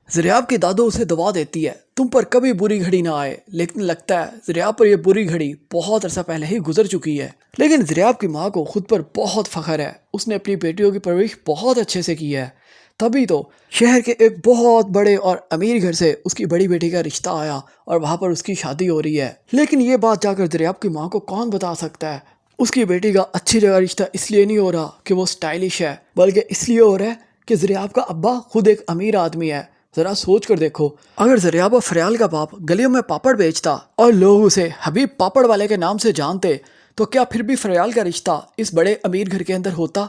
ज़रियाब की दादो उसे दवा देती है तुम पर कभी बुरी घड़ी ना आए, लेकिन लगता है ज़रियाब पर यह बुरी घड़ी बहुत अरसा पहले ही गुजर चुकी है। लेकिन ज़रियाब की माँ को खुद पर बहुत फख्र है, उसने अपनी बेटियों की परवरिश बहुत अच्छे से की है। तभी तो शहर के एक बहुत बड़े और अमीर घर से उसकी बड़ी बेटी का रिश्ता आया और वहाँ पर उसकी शादी हो रही है। लेकिन ये बात जाकर ज़रियाब की माँ को कौन बता सकता है? उसकी बेटी का अच्छी जगह रिश्ता इसलिए नहीं हो रहा कि वो स्टाइलिश है, बल्कि इसलिए हो रहा है कि ज़रियाब का अब्बा खुद एक अमीर आदमी है। जरा सोच कर देखो, अगर ज़रियाब और फरियाल का बाप गलियों में पापड़ बेचता और लोग उसे हबीब पापड़ वाले के नाम से जानते, तो क्या फिर भी फरियाल का रिश्ता इस बड़े अमीर घर के अंदर होता?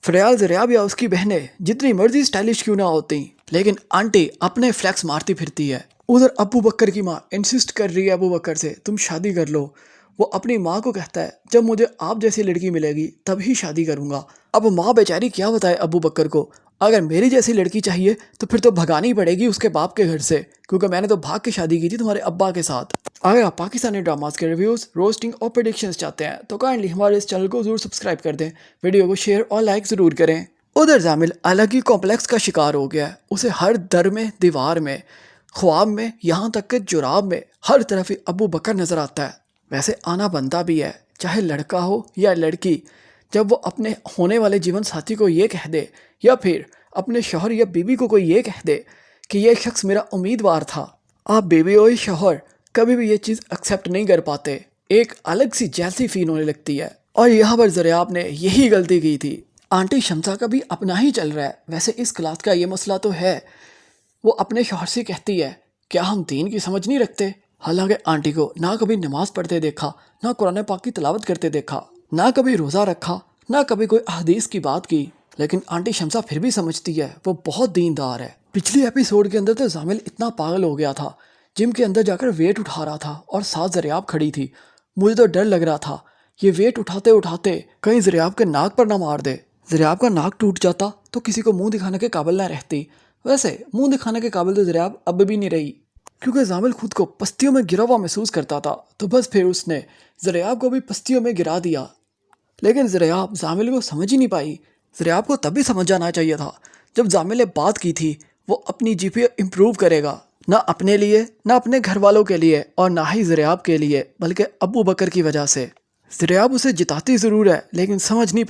फरियाल ज़रियाब या उसकी बहनें जितनी मर्जी स्टाइलिश क्यों ना होती, लेकिन आंटी अपने फ्लैक्स मारती फिरती है। उधर अबू बकर की माँ इंसिस्ट कर रही है अबू बकर से, तुम शादी कर लो। वो अपनी माँ को कहता है जब मुझे आप जैसी लड़की मिलेगी तभी शादी करूंगा। अब माँ बेचारी क्या बताए अबू बकर को, अगर मेरी जैसी लड़की चाहिए तो फिर तो भगानी पड़ेगी उसके बाप के घर से, क्योंकि मैंने तो भाग के शादी की थी तुम्हारे अब्बा के साथ। अगर आप पाकिस्तानी ड्रामास के रिव्यूज़, रोस्टिंग और प्रेडिक्शंस चाहते हैं तो काइंडली हमारे इस चैनल को ज़रूर सब्सक्राइब कर दें, वीडियो को शेयर और लाइक ज़रूर करें। उधर जामिल अलग ही कॉम्प्लेक्स का शिकार हो गया है, उसे हर दर में, दीवार में, ख्वाब में, यहाँ तक कि जुराब में, हर तरफ ही अबू बकर नज़र आता है। वैसे आना बनता भी है, चाहे लड़का हो या लड़की, जब वो अपने होने वाले जीवन साथी को ये कह दे या फिर अपने शौहर या बीवी को कोई ये कह दे कि ये शख्स मेरा उम्मीदवार था, आप बीवी और शौहर कभी भी ये चीज़ एक्सेप्ट नहीं कर पाते, एक अलग सी जैसी फील होने लगती है। और यहाँ पर ज़रियाब ने यही गलती की थी। आंटी शम्सा का भी अपना ही चल रहा है। वैसे इस क्लास का ये मसला तो है, वो अपने शौहर से कहती है क्या हम दीन की समझ नहीं रखते? हालांकि आंटी को ना कभी नमाज पढ़ते देखा, ना कुरान पाक की तिलावत करते देखा, ना कभी रोज़ा रखा, ना कभी कोई हदीस की बात की, लेकिन आंटी शम्सा फिर भी समझती है वो बहुत दीनदार है। पिछले एपिसोड के अंदर तो जामिल इतना पागल हो गया था, जिम के अंदर जाकर वेट उठा रहा था और साथ ज़रियाब खड़ी थी। मुझे तो डर लग रहा था ये वेट उठाते उठाते कहीं ज़रियाब के नाक पर ना मार दे। ज़रियाब का नाक टूट जाता तो किसी को मुंह दिखाने के काबिल ना रहती। वैसे मुंह दिखाने के काबिल तो ज़रियाब अब भी नहीं रही, क्योंकि जामिल खुद को पस्तियों में गिरा हुआ महसूस करता था, तो बस फिर उसने ज़रियाब को भी पस्तियों में गिरा दिया। लेकिन ज़रियाब जामिल को समझ ही नहीं पाई। ज़रियाब को तभी समझ जाना चाहिए था जब जामिल ने बात की थी वो अपनी जीपीए इम्प्रूव करेगा, ना अपने लिए, ना अपने घर वालों के लिए, और ना ही ज़रियाब के लिए, बल्कि अबू बकर की वजह से। ज़रियाब उसे जिताती ज़रूर है लेकिन समझ नहीं